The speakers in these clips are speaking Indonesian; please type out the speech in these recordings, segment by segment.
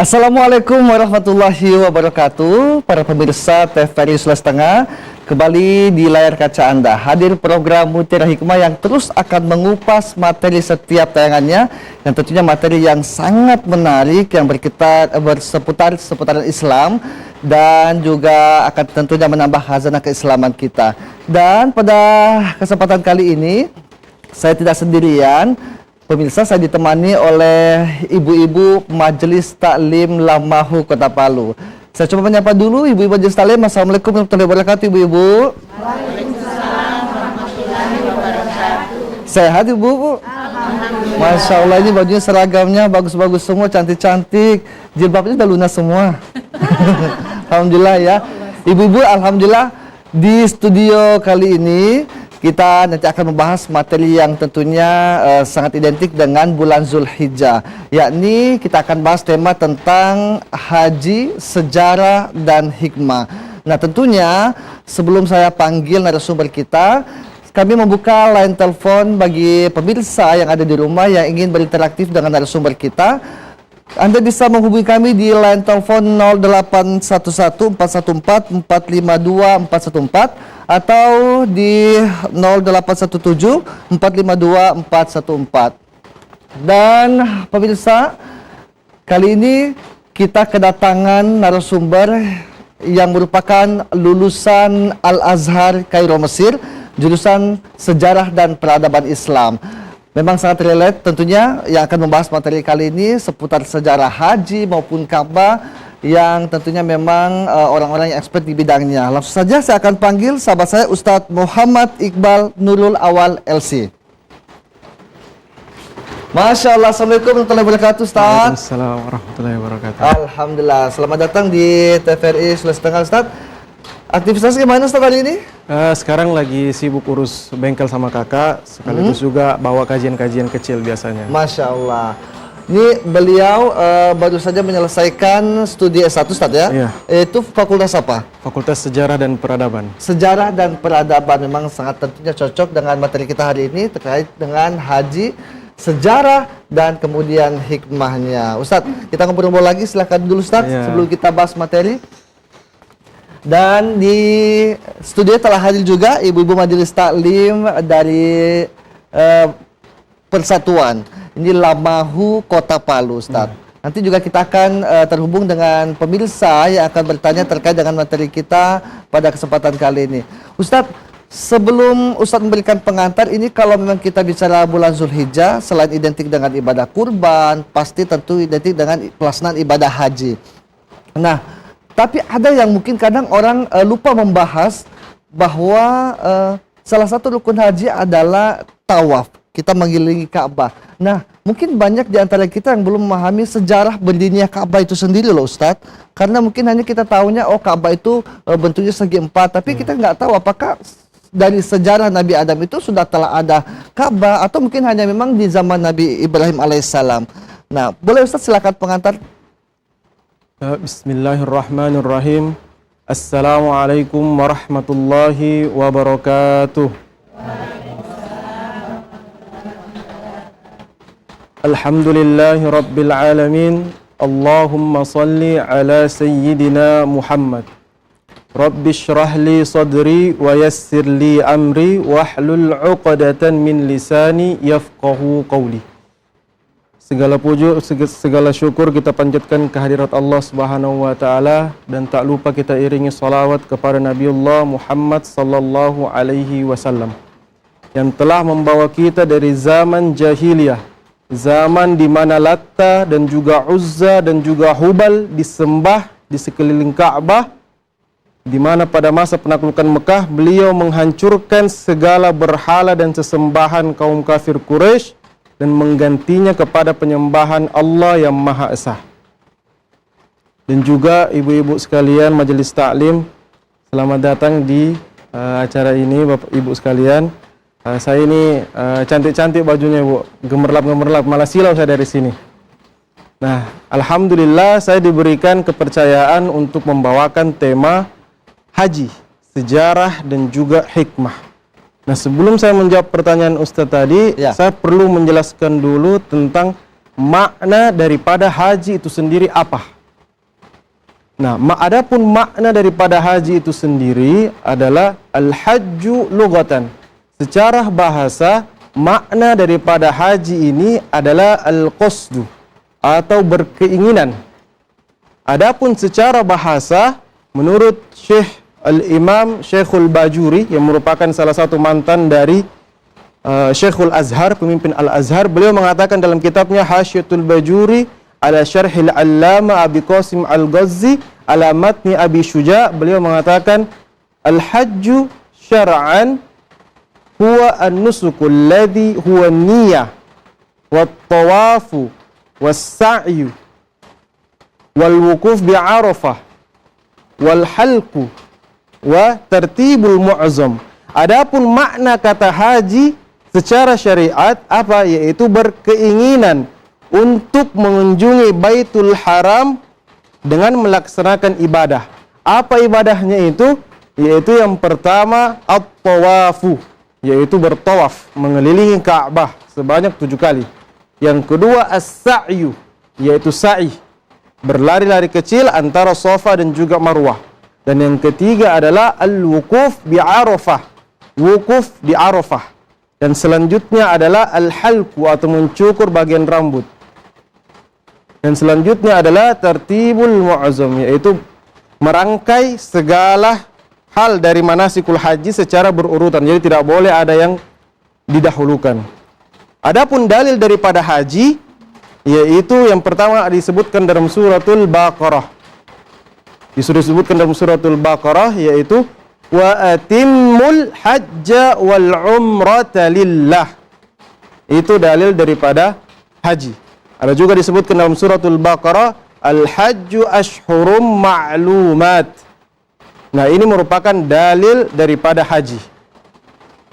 Assalamualaikum warahmatullahi wabarakatuh. Para pemirsa TVRI Sulawesi Tengah, kembali di layar kaca Anda hadir program Mutiara Hikmah yang terus akan mengupas materi setiap tayangannya, yang tentunya materi yang sangat menarik yang seputaran Islam dan juga akan tentunya menambah khazanah keislaman kita. Dan pada kesempatan kali ini saya tidak sendirian. Pemirsa, saya ditemani oleh ibu-ibu Majelis Taklim Lamahu Kota Palu. Saya coba menyapa dulu ibu-ibu Majelis Taklim. Assalamualaikum warahmatullahi wabarakatuh, ibu-ibu. Waalaikumsalam warahmatullahi wabarakatuh. Sehat ibu? Alhamdulillah. Masya Allah, ini bajunya seragamnya bagus-bagus semua, cantik-cantik. Jilbabnya udah lunas semua. Alhamdulillah ya. Ibu-ibu, alhamdulillah di studio kali ini kita nanti akan membahas materi yang tentunya sangat identik dengan bulan Zulhijjah, yakni kita akan bahas tema tentang haji, sejarah, dan hikmah. Nah, tentunya sebelum saya panggil narasumber kita, kami membuka line telepon bagi pemirsa yang ada di rumah yang ingin berinteraksi dengan narasumber kita. Anda bisa menghubungi kami di line telepon 0811 414 452 414 atau di 0817 452 414. Dan pemirsa, kali ini kita kedatangan narasumber yang merupakan lulusan Al-Azhar Kairo Mesir, jurusan Sejarah dan Peradaban Islam. Memang sangat relate tentunya yang akan membahas materi kali ini seputar sejarah haji maupun Ka'bah yang tentunya memang orang-orang yang expert di bidangnya. Langsung saja saya akan panggil sahabat saya Ustadz Muhammad Iqbal Nurul Awal LC. Masya Allah, Assalamualaikum warahmatullahi wabarakatuh, Ustadz. Waalaikumsalam warahmatullahi wabarakatuh. Alhamdulillah, selamat datang di TVRI Sulawesi Tengah, Ustadz. Aktivitas gimana Ustadz hari ini? Sekarang lagi sibuk urus bengkel sama kakak, sekaligus juga bawa kajian-kajian kecil biasanya. Masya Allah. Ini beliau baru saja menyelesaikan studi S1 Ustadz ya? Iya. Itu fakultas apa? Fakultas Sejarah dan Peradaban. Sejarah dan Peradaban, memang sangat tentunya cocok dengan materi kita hari ini terkait dengan haji, sejarah, dan kemudian hikmahnya. Ustadz, kita ngobrol lagi, silahkan dulu Ustadz, Iya. sebelum kita bahas materi. Dan di studio telah hadir juga ibu-ibu Majelis Taklim dari Persatuan. Ini Lamahu Kota Palu, Ustadz. Nanti juga kita akan terhubung dengan pemirsa yang akan bertanya terkait dengan materi kita pada kesempatan kali ini. Ustadz, sebelum Ustadz memberikan pengantar, ini kalau memang kita bicara bulan Zulhijjah, selain identik dengan ibadah kurban, pasti tentu identik dengan pelaksanaan ibadah haji. Nah, tapi ada yang mungkin kadang orang lupa membahas bahwa salah satu rukun haji adalah tawaf. Kita mengelilingi Ka'bah. Nah, mungkin banyak di antara kita yang belum memahami sejarah berdirinya Ka'bah itu sendiri loh Ustadz. Karena mungkin hanya kita tahunya, oh Ka'bah itu bentuknya segi empat. Tapi kita nggak tahu apakah dari sejarah Nabi Adam itu sudah telah ada Ka'bah, atau mungkin hanya memang di zaman Nabi Ibrahim alaihissalam. Nah, boleh Ustadz silakan pengantar. Bismillahirrahmanirrahim. Assalamualaikum warahmatullahi wabarakatuh. Alhamdulillahi rabbil alamin. Allahumma salli ala sayyidina Muhammad. Rabbi shrah li sadri wa yassir li amri wahlul 'uqdatan min lisani yafqahu qawli. Segala puji, segala syukur kita panjatkan kehadirat Allah Subhanahu wa taala, dan tak lupa kita iringi salawat kepada Nabiullah Muhammad sallallahu alaihi wasallam yang telah membawa kita dari zaman jahiliyah, zaman di mana Latta dan juga Uzza dan juga Hubal disembah di sekeliling Ka'bah, di mana pada masa penaklukan Mekah beliau menghancurkan segala berhala dan sesembahan kaum kafir Quraisy dan menggantinya kepada penyembahan Allah yang Maha Esa. Dan juga ibu-ibu sekalian Majelis Taklim, selamat datang di acara ini Bapak Ibu sekalian. Saya ini cantik-cantik bajunya Bu, gemerlap-gemerlap, malah silau saya dari sini. Nah, alhamdulillah saya diberikan kepercayaan untuk membawakan tema haji, sejarah, dan juga hikmah. Nah, sebelum saya menjawab pertanyaan Ustadz tadi, saya perlu menjelaskan dulu tentang makna daripada haji itu sendiri apa. Nah, adapun makna daripada haji itu sendiri adalah al-hajju lughatan. Secara bahasa, makna daripada haji ini adalah al-qasdu atau berkeinginan. Adapun secara bahasa, menurut Syekh Al-Imam Syekhul Bajuri yang merupakan salah satu mantan dari Syekhul Azhar, pemimpin Al-Azhar, beliau mengatakan dalam kitabnya Hasyiatul Bajuri ala Syarhil Allama Abi Qasim Al-Ghazzi ala Matni Abi Syuja', beliau mengatakan al-hajju syar'an huwa an-nusuku alladhi huwa niyah wat-tawafu was-sa'yu wal-wukuf bi'arafah wal-halku wa tartibul mu'azzam. Adapun makna kata haji secara syariat apa? Yaitu berkeinginan untuk mengunjungi Baitul Haram dengan melaksanakan ibadah. Apa ibadahnya itu? Yaitu yang pertama at-tawafu, yaitu bertawaf mengelilingi Ka'bah sebanyak 7 kali. Yang kedua as-sa'yu, yaitu sa'i, berlari-lari kecil antara Safa dan juga Marwah. Dan yang ketiga adalah al-wukuf bi Arafah, wukuf di Arafah. Dan selanjutnya adalah al-halku atau mencukur bagian rambut. Dan selanjutnya adalah tartibul mu'azzam, yaitu merangkai segala hal dari manasikul haji secara berurutan. Jadi tidak boleh ada yang didahulukan. Adapun dalil daripada haji, yaitu yang pertama disebutkan dalam suratul Baqarah. Disebutkan dalam suratul Baqarah, yaitu wa atimmul hajja wal umrata lillah. Itu dalil daripada haji. Ada juga disebutkan dalam suratul Baqarah, al-hajju ashhurum ma'lumat. Nah, ini merupakan dalil daripada haji.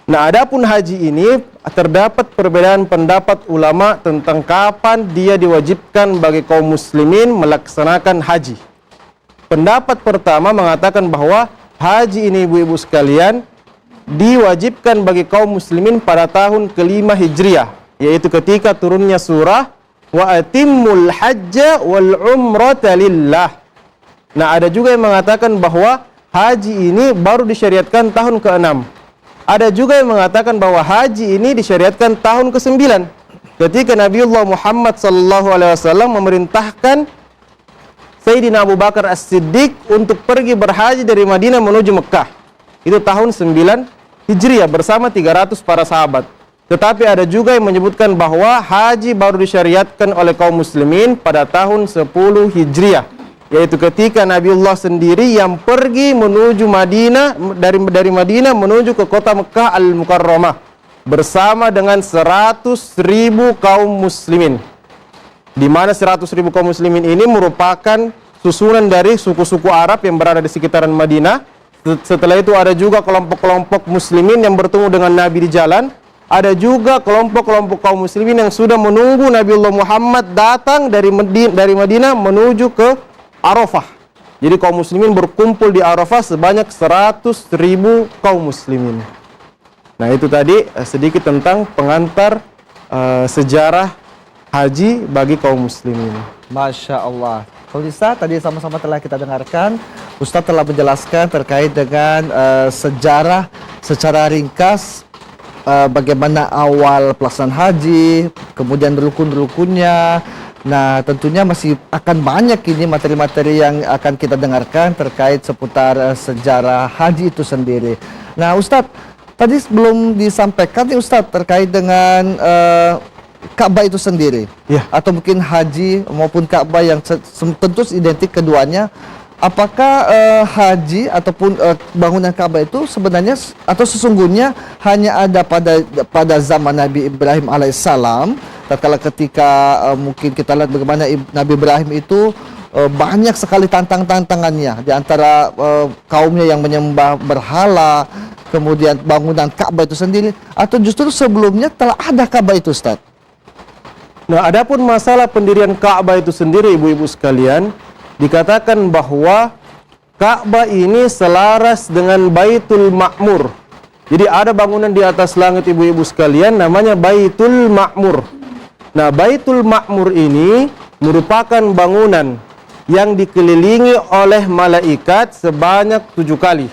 Nah, adapun haji ini terdapat perbedaan pendapat ulama tentang kapan dia diwajibkan bagi kaum muslimin melaksanakan haji. Pendapat pertama mengatakan bahwa haji ini ibu-ibu sekalian diwajibkan bagi kaum muslimin pada tahun ke-5 Hijriah, yaitu ketika turunnya surah wa atimmul hajja wal umrata lillah. Nah, ada juga yang mengatakan bahwa haji ini baru disyariatkan tahun ke-6. Ada juga yang mengatakan bahwa haji ini disyariatkan tahun ke-9 ketika Nabiullah Muhammad SAW memerintahkan Sayyidina Abu Bakar As-Siddiq untuk pergi berhaji dari Madinah menuju Mekah. Itu tahun 9 Hijriah bersama 300 para sahabat. Tetapi ada juga yang menyebutkan bahwa haji baru disyariatkan oleh kaum muslimin pada tahun 10 Hijriah, yaitu ketika Nabiullah sendiri yang pergi menuju Madinah, dari Madinah menuju ke kota Mekah Al-Mukarramah bersama dengan 100.000 kaum muslimin, di mana 100.000 kaum muslimin ini merupakan susunan dari suku-suku Arab yang berada di sekitaran Madinah. Setelah itu ada juga kelompok-kelompok muslimin yang bertemu dengan Nabi di jalan. Ada juga kelompok-kelompok kaum muslimin yang sudah menunggu Nabiullah Muhammad datang dari Madinah menuju ke Arafah. Jadi kaum muslimin berkumpul di Arafah sebanyak 100.000 kaum muslimin. Nah, itu tadi sedikit tentang pengantar sejarah haji bagi kaum muslimin. Masya Allah. Ustaz, tadi sama-sama telah kita dengarkan, Ustaz telah menjelaskan terkait dengan sejarah secara ringkas, bagaimana awal pelaksanaan haji, kemudian rukun-rukunnya. Nah, tentunya masih akan banyak ini materi-materi yang akan kita dengarkan terkait seputar sejarah haji itu sendiri. Nah, Ustadz, tadi belum disampaikan nih Ustadz terkait dengan Ka'bah itu sendiri, ya, atau mungkin haji maupun Ka'bah yang tentu identik keduanya. Apakah haji ataupun bangunan Ka'bah itu sebenarnya atau sesungguhnya hanya ada pada zaman Nabi Ibrahim alaihissalam, tatkala ketika mungkin kita lihat bagaimana Nabi Ibrahim itu banyak sekali tantangannya di antara kaumnya yang menyembah berhala, kemudian bangunan Ka'bah itu sendiri, atau justru sebelumnya telah ada Ka'bah itu, Ustaz? Nah, adapun masalah pendirian Ka'bah itu sendiri, ibu-ibu sekalian, dikatakan bahwa Ka'bah ini selaras dengan Baitul Ma'mur. Jadi ada bangunan di atas langit, ibu-ibu sekalian, namanya Baitul Ma'mur. Nah, Baitul Ma'mur ini merupakan bangunan yang dikelilingi oleh malaikat sebanyak 7 kali.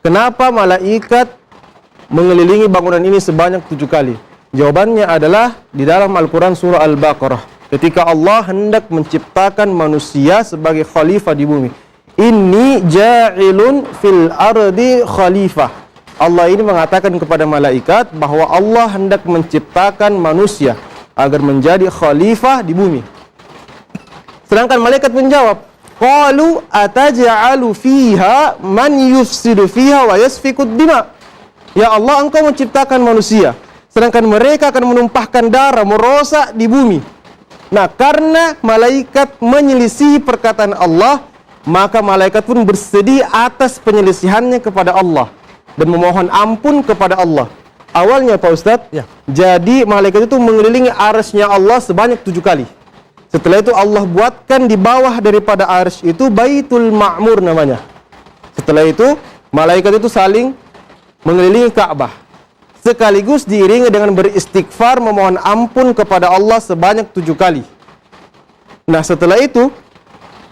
Kenapa malaikat mengelilingi bangunan ini sebanyak 7 kali? Jawabannya adalah di dalam Al-Quran surah Al-Baqarah. Ketika Allah hendak menciptakan manusia sebagai khalifah di bumi. Inni ja'ilun fil ardi khalifah. Allah ini mengatakan kepada malaikat bahwa Allah hendak menciptakan manusia agar menjadi khalifah di bumi. Sedangkan malaikat menjawab, qalu ataj'alu fiha man yufsidu fiha wa yasfikud dima. Ya Allah, Engkau menciptakan manusia, sedangkan mereka akan menumpahkan darah, merosak di bumi. Nah, karena malaikat menyelisihi perkataan Allah, maka malaikat pun bersedih atas penyelisihannya kepada Allah dan memohon ampun kepada Allah. Awalnya Pak Ustadz, jadi malaikat itu mengelilingi arsy-Nya Allah sebanyak 7 kali. Setelah itu Allah buatkan di bawah daripada arsy itu Baitul Ma'mur namanya. Setelah itu malaikat itu saling mengelilingi Ka'bah, sekaligus diiringi dengan beristighfar memohon ampun kepada Allah sebanyak 7 kali. Nah, setelah itu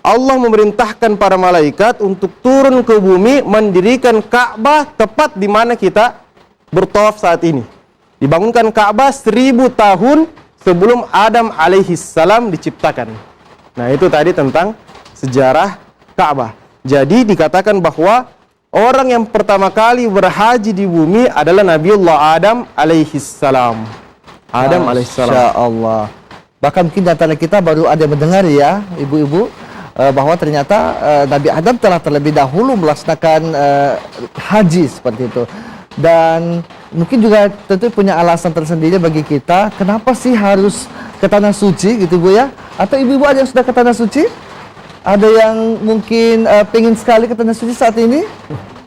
Allah memerintahkan para malaikat untuk turun ke bumi mendirikan Ka'bah tepat di mana kita bertawaf saat ini. Dibangunkan Ka'bah 1000 tahun sebelum Adam alaihissalam diciptakan. Nah, itu tadi tentang sejarah Ka'bah. Jadi dikatakan bahwa orang yang pertama kali berhaji di bumi adalah Nabiullah Adam alaihissalam. Adam alaihissalam. Masya Allah. Bahkan mungkin di antara kita baru ada yang mendengar ya, ibu-ibu, bahwa ternyata Nabi Adam telah terlebih dahulu melaksanakan haji seperti itu. Dan mungkin juga tentu punya alasan tersendiri bagi kita, kenapa sih harus ke tanah suci gitu Bu ya? Atau ibu-ibu ada yang sudah ke tanah suci? Ada yang mungkin pengen sekali ke tanah suci saat ini?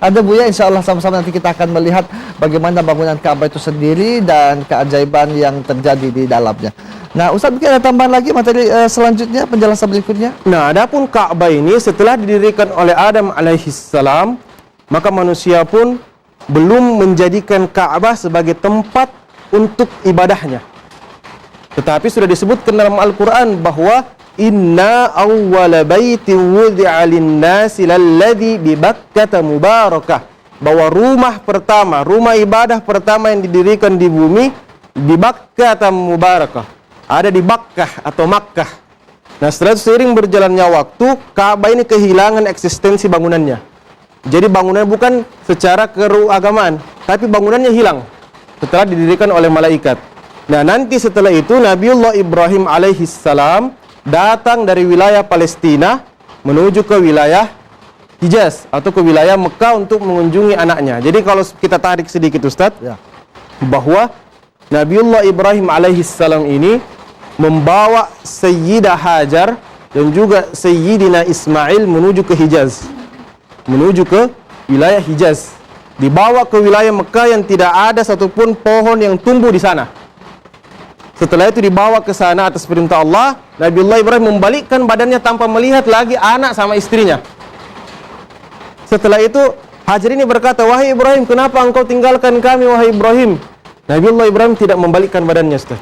Ada Bu ya, insya Allah sama-sama nanti kita akan melihat bagaimana bangunan Ka'bah itu sendiri dan keajaiban yang terjadi di dalamnya. Nah, Ustaz mungkin ada tambahan lagi materi selanjutnya, penjelasan berikutnya? Nah, adapun Ka'bah ini setelah didirikan oleh Adam alaihissalam, maka manusia pun belum menjadikan Ka'bah sebagai tempat untuk ibadahnya. Tetapi sudah disebutkan dalam Al-Quran bahwa inna awwala baitin wudi'a lin-nasi lalladzi bi Bakkah mubarakah, bahwa rumah pertama, rumah ibadah pertama yang didirikan di bumi di Bakkah mubarakah, ada di Bakkah atau Makkah. Nah, setelah seiring berjalannya waktu, Ka'bah ini kehilangan eksistensi bangunannya. Jadi bangunan bukan secara keagamaan, tapi bangunannya hilang setelah didirikan oleh malaikat. Nah, nanti setelah itu Nabiullah Ibrahim alaihissalam datang dari wilayah Palestina menuju ke wilayah Hijaz atau ke wilayah Mekah untuk mengunjungi anaknya. Jadi kalau kita tarik sedikit Ustadz, bahwa Nabiullah Ibrahim alaihissalam ini membawa Sayyidah Hajar dan juga Sayyidina Ismail menuju ke Hijaz, menuju ke wilayah Hijaz, dibawa ke wilayah Mekah yang tidak ada satupun pohon yang tumbuh di sana. Setelah itu dibawa ke sana atas perintah Allah. Nabiullah Ibrahim membalikkan badannya tanpa melihat lagi anak sama istrinya. Setelah itu Hajar ini berkata, wahai Ibrahim, kenapa engkau tinggalkan kami, wahai Ibrahim? Nabiullah Ibrahim tidak membalikkan badannya, Ustaz.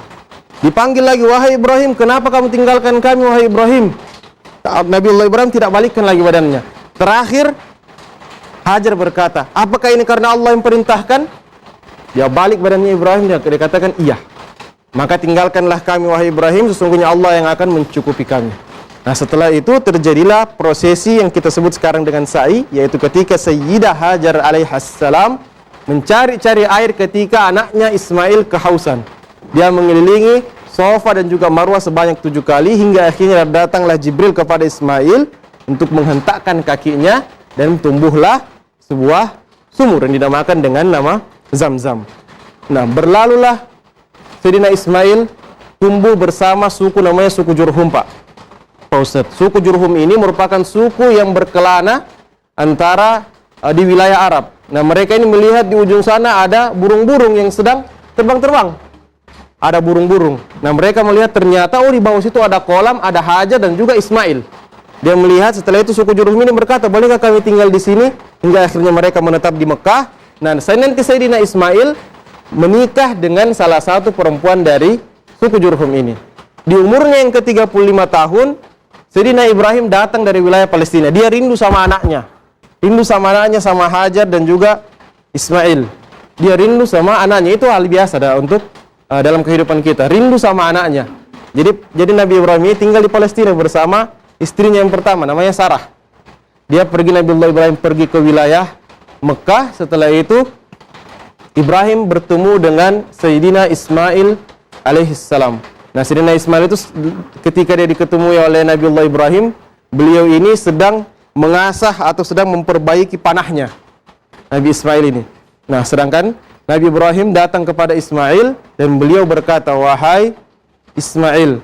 Dipanggil lagi, wahai Ibrahim, kenapa kamu tinggalkan kami, wahai Ibrahim? Nabiullah Ibrahim tidak balikkan lagi badannya. Terakhir Hajar berkata, apakah ini karena Allah yang perintahkan? Dia balik badannya Ibrahim, dia katakan iya. Maka tinggalkanlah kami, wahai Ibrahim, sesungguhnya Allah yang akan mencukupi kami. Nah, setelah itu terjadilah prosesi yang kita sebut sekarang dengan sa'i, yaitu ketika Sayyidah Hajar alaihassalam mencari-cari air ketika anaknya Ismail kehausan. Dia mengelilingi Safa dan juga Marwah sebanyak 7 kali, hingga akhirnya datanglah Jibril kepada Ismail untuk menghentakkan kakinya, dan tumbuhlah sebuah sumur yang dinamakan dengan nama Zamzam. Nah, berlalulah Sayyidina Ismail tumbuh bersama suku namanya suku Jurhum, Pak Ustaz. Suku Jurhum ini merupakan suku yang berkelana antara di wilayah Arab. Nah, mereka ini melihat di ujung sana ada burung-burung yang sedang terbang-terbang. Ada burung-burung. Nah, mereka melihat ternyata di bawah situ ada kolam, ada Hajar dan juga Ismail. Dia melihat, setelah itu suku Jurhum ini berkata, bolehkah kami tinggal di sini? Hingga akhirnya mereka menetap di Mekah. Nah, nanti Sayyidina Ismail menikah dengan salah satu perempuan dari suku Jurhum ini. Di umurnya yang ke-35 tahun, Sayyidina Ibrahim datang dari wilayah Palestina. Dia rindu sama anaknya. Rindu sama anaknya, sama Hajar dan juga Ismail. Dia rindu sama anaknya. Itu hal biasa untuk dalam kehidupan kita. Rindu sama anaknya. Jadi Nabi Ibrahim ini tinggal di Palestina bersama istrinya yang pertama, namanya Sarah. Dia pergi, Nabiullah Ibrahim pergi ke wilayah Mekah. Setelah itu Ibrahim bertemu dengan Sayyidina Ismail alaihissalam. Nah, Sayyidina Ismail itu ketika dia diketemui oleh Nabiullah Ibrahim, beliau ini sedang mengasah atau sedang memperbaiki panahnya, Nabi Ismail ini. Nah, sedangkan Nabi Ibrahim datang kepada Ismail dan beliau berkata, "Wahai Ismail,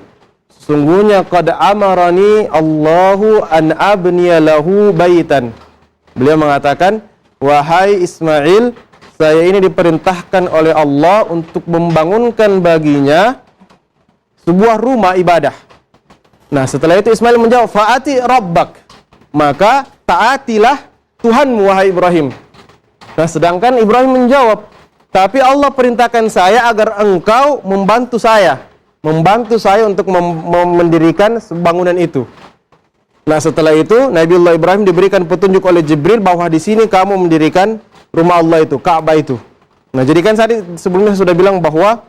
sesungguhnya qad amarani Allahu an abniya lahu baitan." Beliau mengatakan, "Wahai Ismail, saya ini diperintahkan oleh Allah untuk membangunkan baginya sebuah rumah ibadah." Nah, setelah itu Ismail menjawab, "Fa'ati rabbak." Maka taatilah Tuhanmu, wahai Ibrahim. Nah, sedangkan Ibrahim menjawab, "Tapi Allah perintahkan saya agar engkau membantu saya untuk mendirikan bangunan itu." Nah, setelah itu Nabiullah Ibrahim diberikan petunjuk oleh Jibril bahwa di sini kamu mendirikan rumah Allah itu, Ka'bah itu. Nah, jadi kan tadi sebelumnya sudah bilang bahwa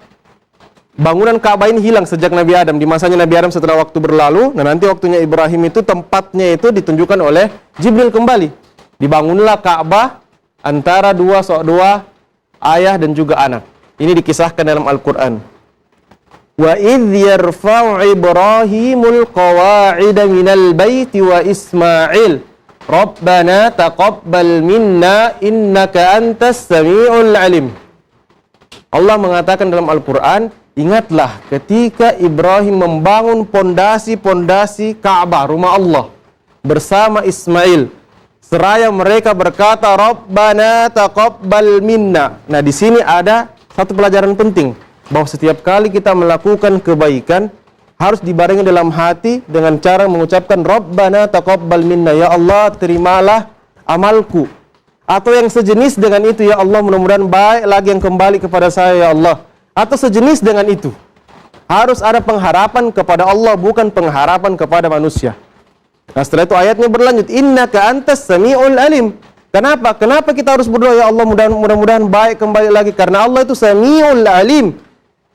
bangunan Ka'bah ini hilang sejak Nabi Adam, di masanya Nabi Adam setelah waktu berlalu. Nah, nanti waktunya Ibrahim itu tempatnya itu ditunjukkan oleh Jibril kembali. Dibangunlah Ka'bah antara dua ayah dan juga anak. Ini dikisahkan dalam Al-Qur'an. Wa idh yarfa'u Ibrahimul qawa'ida minal baiti wa Ismail Rabbana taqabbal minna innaka antas sami'ul alim. Allah mengatakan dalam Al-Qur'an, ingatlah ketika Ibrahim membangun pondasi-pondasi Ka'bah, rumah Allah, bersama Ismail. Seraya mereka berkata, Rabbana taqabbal minna. Nah, di sini ada satu pelajaran penting, bahwa setiap kali kita melakukan kebaikan, harus dibarengi dalam hati dengan cara mengucapkan Rabbana taqabbal minna, ya Allah terimalah amalku. Atau yang sejenis dengan itu, ya Allah mudah-mudahan baik lagi yang kembali kepada saya, ya Allah. Atau sejenis dengan itu. Harus ada pengharapan kepada Allah, bukan pengharapan kepada manusia. Nah, setelah itu ayatnya berlanjut, innaka antas sami'ul alim. Kenapa? Kenapa kita harus berdoa, ya Allah mudah-mudahan baik kembali lagi? Karena Allah itu sami'ul alim.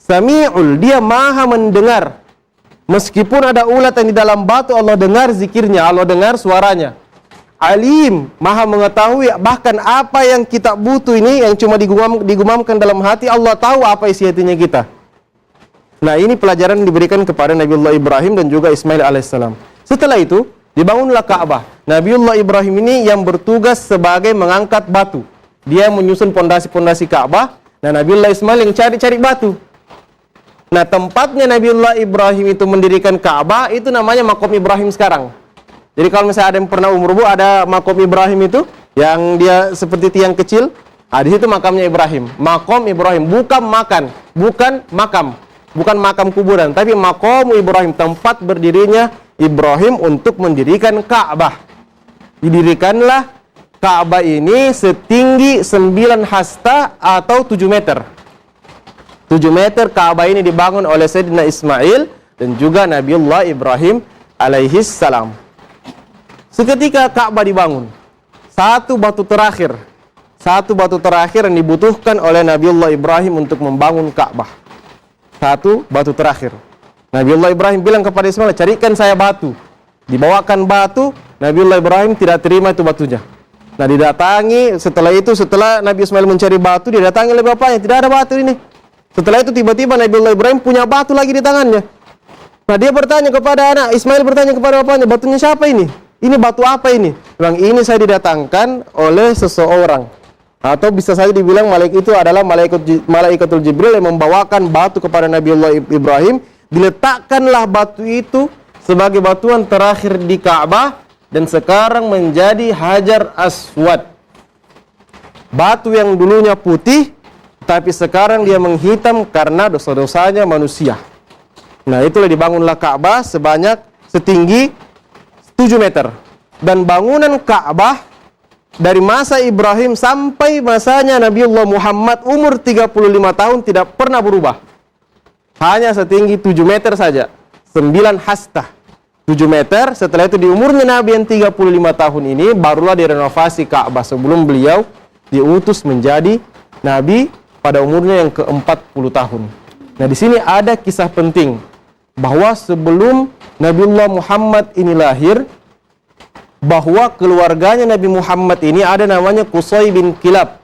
Sami'ul, dia maha mendengar. Meskipun ada ulat yang di dalam batu, Allah dengar zikirnya, Allah dengar suaranya. Alim, maha mengetahui, bahkan apa yang kita butuh ini yang cuma digumamkan dalam hati, Allah tahu apa isi hatinya kita. Nah, ini pelajaran yang diberikan kepada Nabiullah Ibrahim dan juga Ismail alaihissalam. Setelah itu dibangunlah Ka'bah. Nabiullah Ibrahim ini yang bertugas sebagai mengangkat batu. Dia menyusun pondasi-pondasi Ka'bah. Nah, Nabiullah Ismail yang cari-cari batu. Nah, tempatnya Nabiullah Ibrahim itu mendirikan Ka'bah itu namanya Maqam Ibrahim sekarang. Jadi kalau misalnya ada yang pernah umur ada Maqam Ibrahim itu yang dia seperti tiang kecil, di situ makamnya Ibrahim. Maqam Ibrahim, bukan makam kuburan, tapi Maqam Ibrahim, tempat berdirinya Ibrahim untuk mendirikan Ka'bah. Didirikanlah Ka'bah ini setinggi 9 hasta atau 7 meter. 7 meter Ka'bah ini dibangun oleh Sayyidina Ismail dan juga Nabiullah Ibrahim alaihis salam. Seketika Ka'bah dibangun, satu batu terakhir yang dibutuhkan oleh Nabiullah Ibrahim untuk membangun Ka'bah. Satu batu terakhir. Nabiullah Ibrahim bilang kepada Ismail, carikan saya batu. Dibawakan batu, Nabiullah Ibrahim tidak terima itu batunya. Nah, didatangi, setelah Nabi Ismail mencari batu, didatangi oleh bapaknya, tidak ada batu ini. Setelah itu tiba-tiba Nabiullah Ibrahim punya batu lagi di tangannya. Nah, dia bertanya kepada Ismail bertanya kepada bapaknya, batunya siapa ini? Ini batu apa ini? Bilang, ini saya didatangkan oleh seseorang. Atau bisa saja dibilang malaikat itu adalah malaikatul Jibril yang membawakan batu kepada Nabiullah Ibrahim. Diletakkanlah batu itu sebagai batuan terakhir di Ka'bah dan sekarang menjadi Hajar Aswad. Batu yang dulunya putih tapi sekarang dia menghitam karena dosa-dosanya manusia. Nah, itulah dibangunlah Ka'bah setinggi 7 meter. Dan bangunan Ka'bah dari masa Ibrahim sampai masanya Nabiullah Muhammad umur 35 tahun tidak pernah berubah. Hanya setinggi 7 meter saja. 9 hasta. 7 meter. Setelah itu di umurnya Nabi yang 35 tahun ini barulah direnovasi Ka'bah sebelum beliau diutus menjadi Nabi pada umurnya yang ke-40 tahun. Nah, di sini ada kisah penting bahwa sebelum Nabiullah Muhammad ini lahir, bahwa keluarganya Nabi Muhammad ini ada namanya Qusay bin Kilab.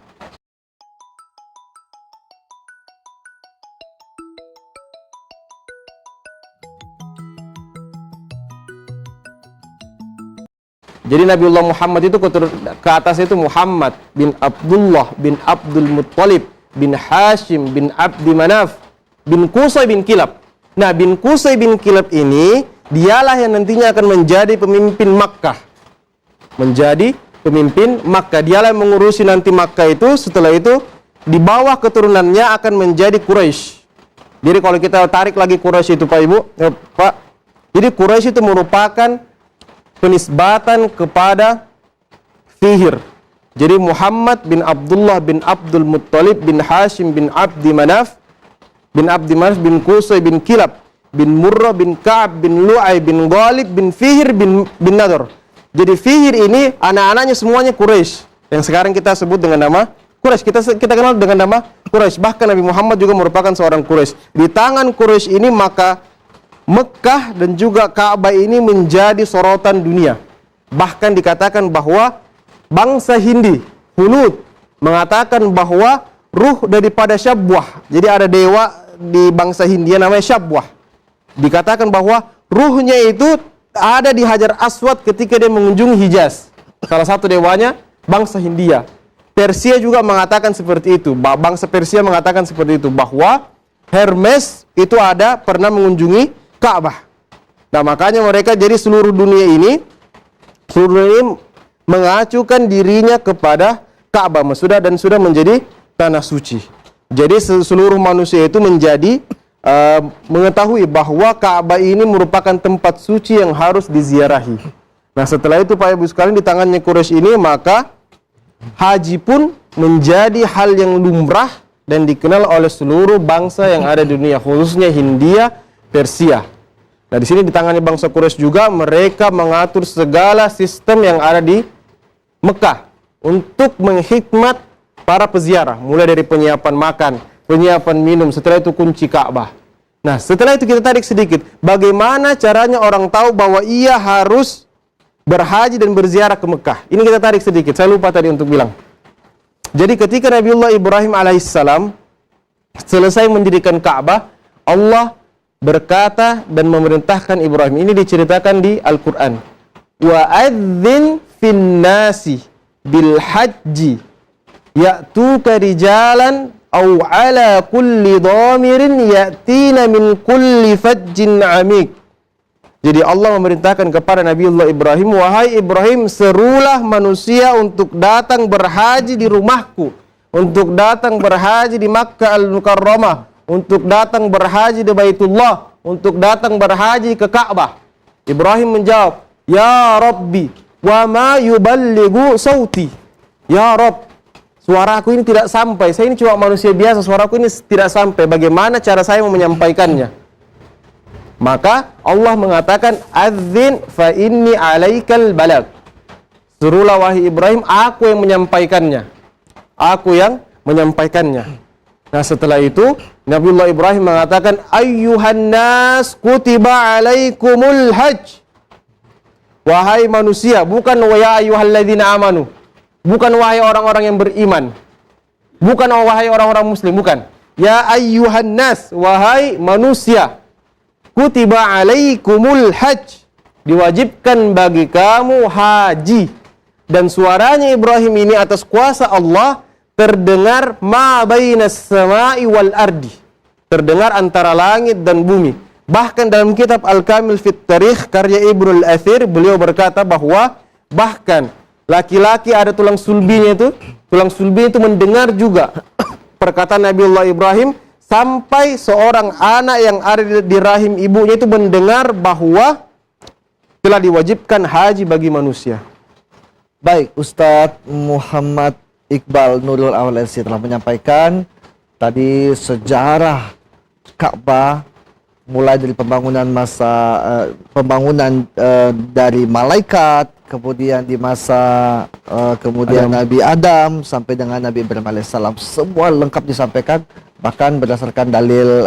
Jadi Nabiullah Muhammad itu ke atas itu Muhammad bin Abdullah bin Abdul Muttalib bin Hashim bin Abdi Manaf bin Qusay bin Kilab. Nah, bin Qusay bin Kilab ini dialah yang nantinya akan menjadi pemimpin Makkah. Menjadi pemimpin Makkah. Dialah yang mengurusi nanti Makkah itu. Setelah itu di bawah keturunannya akan menjadi Quraisy. Jadi kalau kita tarik lagi Quraisy itu Pak Ibu, Pak. Jadi Quraisy itu merupakan penisbatan kepada Fihr. Jadi Muhammad bin Abdullah bin Abdul Muttalib bin Hashim bin Abdi Manaf bin Qusay bin Kilab bin Murrah bin Ka'ab bin Lu'ay bin Ghalib bin Fihr bin Nadhr. Jadi Fihr ini anak-anaknya semuanya Quraisy. Yang sekarang kita sebut dengan nama Quraisy. Kita kenal dengan nama Quraisy. Bahkan Nabi Muhammad juga merupakan seorang Quraisy. Di tangan Quraisy ini maka Mekah dan juga Ka'bah ini menjadi sorotan dunia. Bahkan dikatakan bahwa bangsa Hindi, Hunud, mengatakan bahwa ruh daripada Syabwah. Jadi ada dewa di bangsa Hindia namanya Syabwah. Dikatakan bahwa ruhnya itu ada di Hajar Aswad ketika dia mengunjungi Hijaz. Salah satu dewanya bangsa Hindia. Persia juga mengatakan seperti itu. Bangsa Persia mengatakan seperti itu, bahwa Hermes itu pernah mengunjungi Ka'bah. Nah, makanya mereka jadi seluruh dunia ini mengacukan dirinya kepada Ka'bah sudah menjadi tanah suci. Jadi seluruh manusia itu menjadi mengetahui bahwa Ka'bah ini merupakan tempat suci yang harus diziarahi. Nah, setelah itu Pak Ibu sekalian, di tangannya Quraisy ini maka haji pun menjadi hal yang lumrah dan dikenal oleh seluruh bangsa yang ada di dunia, khususnya Hindia, Persia. Nah, di sini di tangannya bangsa Quraisy juga mereka mengatur segala sistem yang ada di Mekah untuk menghikmat para peziarah, mulai dari penyiapan makan, penyiapan minum, setelah itu kunci Ka'bah. Nah, setelah itu kita tarik sedikit, bagaimana caranya orang tahu bahwa ia harus berhaji dan berziarah ke Mekah. Ini kita tarik sedikit, saya lupa tadi untuk bilang. Jadi ketika Nabiullah Ibrahim alaihissalam selesai mendirikan Ka'bah, Allah berkata dan memerintahkan Ibrahim. Ini diceritakan di Al-Quran. Wa'adzin fin nasi bil hajji ya'tuka rijalan aw ala kulli dhamirin ya'tina min kulli fajjin amik. Jadi Allah memerintahkan kepada Nabiullah Ibrahim, wahai Ibrahim, serulah manusia untuk datang berhaji di rumahku, untuk datang berhaji di Makkah Al-Mukarramah, untuk datang berhaji di Baitullah, untuk datang berhaji ke Ka'bah. Ibrahim menjawab, ya Rabbi, wa ma yuballighu sauti. Ya Rabb, suaraku ini tidak sampai. Saya ini cuma manusia biasa, suaraku ini tidak sampai. Bagaimana cara saya mau menyampaikannya? Maka Allah mengatakan, adzin fa inni alaikal balag. Serulah wahai Ibrahim, aku yang menyampaikannya. Aku yang menyampaikannya. Nah, setelah itu Nabiullah Ibrahim mengatakan, ayyuhan nas kutiba alaikumul hajj. Wahai manusia, bukan ya ayyuhalladzina amanu, bukan wahai orang-orang yang beriman, bukan wahai orang-orang muslim, bukan. Ya ayyuhan nas, wahai manusia, kutiba alaikumul hajj, diwajibkan bagi kamu haji. Dan suaranya Ibrahim ini atas kuasa Allah terdengar ma bainas sama'i wal ardi, terdengar antara langit dan bumi. Bahkan dalam kitab Al-Kamil fit Tarikh karya Ibnul Athir, beliau berkata bahwa bahkan laki-laki ada tulang sulbinya itu mendengar juga perkataan Nabiullah Ibrahim, sampai seorang anak yang ada di rahim ibunya itu mendengar bahwa telah diwajibkan haji bagi manusia. Baik, Ustadz Muhammad Iqbal Nurul Awal LC telah menyampaikan tadi sejarah Ka'bah mulai dari pembangunan dari malaikat, kemudian di masa kemudian Nabi Adam sampai dengan Nabi Ibrahim alaihissalam, semua lengkap disampaikan, bahkan berdasarkan dalil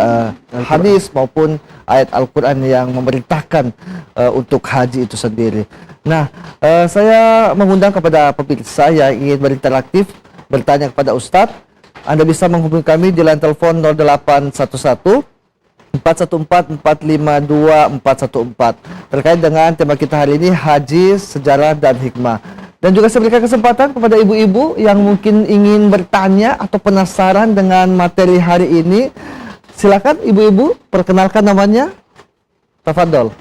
hadis maupun ayat Al-Quran yang memerintahkan untuk haji itu sendiri. Nah, saya mengundang kepada pemirsa yang ingin berinteraktif, bertanya kepada Ustadz. Anda bisa menghubungi kami di line telepon 0811 414 452 414 terkait dengan tema kita hari ini, haji, sejarah dan hikmah. Dan juga saya berikan kesempatan kepada ibu-ibu yang mungkin ingin bertanya atau penasaran dengan materi hari ini. Silakan ibu-ibu, perkenalkan namanya. Tafadhol.